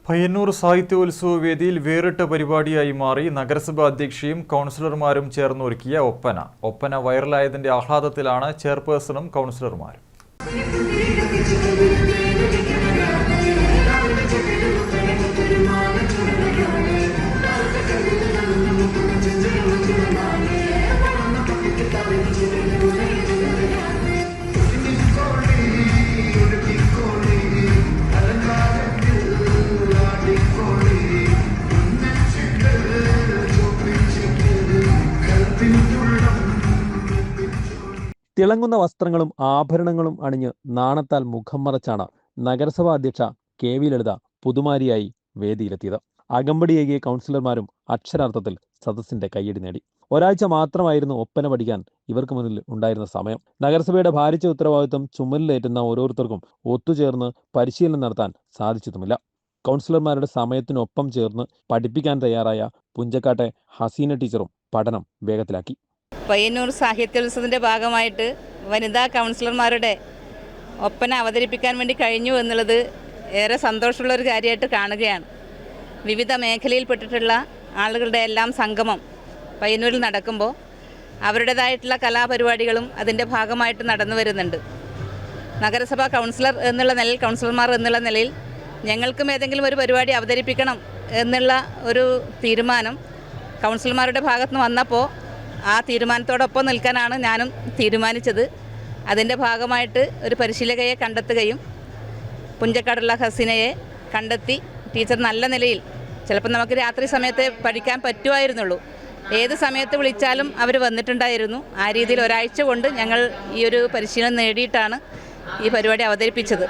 പയ്യന്നൂർ സാഹിത്യോത്സവ വേദിയിൽ വേറിട്ട പരിപാടിയായി മാറി നഗരസഭാ അധ്യക്ഷയും കൗൺസിലർമാരും ചേർന്നൊരുക്കിയ ഒപ്പന വൈറലായതിന്റെ ആഹ്ലാദത്തിലാണ് ചെയർപേഴ്സണും കൗൺസിലർമാരും. തിളങ്ങുന്ന വസ്ത്രങ്ങളും ആഭരണങ്ങളും അണിഞ്ഞ് നാണത്താൽ മുഖം മറച്ചാണ് നഗരസഭാ അധ്യക്ഷ കെ.വി. ലളിത പുതുമാരിയായി വേദിയിലെത്തിയത്. അകമ്പടിയേകിയ കൗൺസിലർമാരും അക്ഷരാർത്ഥത്തിൽ സദസ്സിന്റെ കയ്യടി നേടി. ഒരാഴ്ച മാത്രമായിരുന്നു ഒപ്പന പഠിക്കാൻ ഇവർക്ക് മുന്നിൽ ഉണ്ടായിരുന്ന സമയം. നഗരസഭയുടെ ഭാരിച്ച ഉത്തരവാദിത്വം ചുമലിലേറ്റുന്ന ഓരോരുത്തർക്കും ഒത്തുചേർന്ന് പരിശീലനം നടത്താൻ സാധിച്ചതുമില്ല. കൗൺസിലർമാരുടെ സമയത്തിനൊപ്പം ചേർന്ന് പഠിപ്പിക്കാൻ തയ്യാറായ പുഞ്ചക്കാട്ടെ ഹസീന ടീച്ചറും പഠനം വേഗത്തിലാക്കി. പയ്യന്നൂർ സാഹിത്യോത്സവത്തിൻ്റെ ഭാഗമായിട്ട് വനിതാ കൗൺസിലർമാരുടെ ഒപ്പന അവതരിപ്പിക്കാൻ വേണ്ടി കഴിഞ്ഞു എന്നുള്ളത് ഏറെ സന്തോഷമുള്ള ഒരു കാര്യമായിട്ട് കാണുകയാണ്. വിവിധ മേഖലയിൽപ്പെട്ടിട്ടുള്ള ആളുകളുടെ എല്ലാം സംഗമം പയ്യന്നൂരിൽ നടക്കുമ്പോൾ അവരുടേതായിട്ടുള്ള കലാപരിപാടികളും അതിൻ്റെ ഭാഗമായിട്ട് നടന്നു വരുന്നുണ്ട്. നഗരസഭാ കൗൺസിലർ എന്നുള്ള നിലയിൽ, കൗൺസിലർമാർ എന്നുള്ള നിലയിൽ ഞങ്ങൾക്കും ഏതെങ്കിലും ഒരു പരിപാടി അവതരിപ്പിക്കണം എന്നുള്ള ഒരു തീരുമാനം കൗൺസിലർമാരുടെ ഭാഗത്തുനിന്ന് വന്നപ്പോൾ ആ തീരുമാനത്തോടൊപ്പം നിൽക്കാനാണ് ഞാനും തീരുമാനിച്ചത്. അതിൻ്റെ ഭാഗമായിട്ട് ഒരു പരിശീലകയെ കണ്ടെത്തുകയും പുഞ്ചക്കാടുള്ള ഹസീനയെ കണ്ടെത്തി ടീച്ചർ നല്ല നിലയിൽ, ചിലപ്പോൾ നമുക്ക് രാത്രി സമയത്ത് പഠിക്കാൻ പറ്റുമായിരുന്നുള്ളൂ, ഏത് സമയത്ത് വിളിച്ചാലും അവർ വന്നിട്ടുണ്ടായിരുന്നു. ആ രീതിയിൽ ഒരാഴ്ച കൊണ്ട് ഞങ്ങൾ ഈ ഒരു പരിശീലനം നേടിയിട്ടാണ് ഈ പരിപാടി അവതരിപ്പിച്ചത്.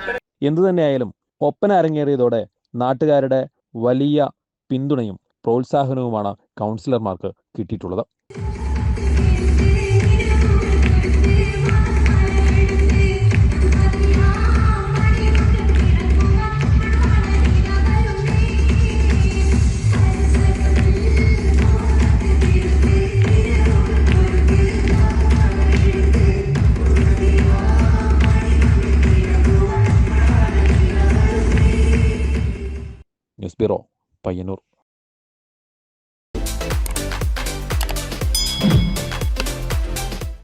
എന്തുതന്നെയായാലും ഒപ്പന അരങ്ങേറിയതോടെ നാട്ടുകാരുടെ വലിയ പിന്തുണയും പ്രോത്സാഹനവുമാണ് കൗൺസിലർമാർക്ക് കിട്ടിയിട്ടുള്ളത്. News bureau, Payyanur.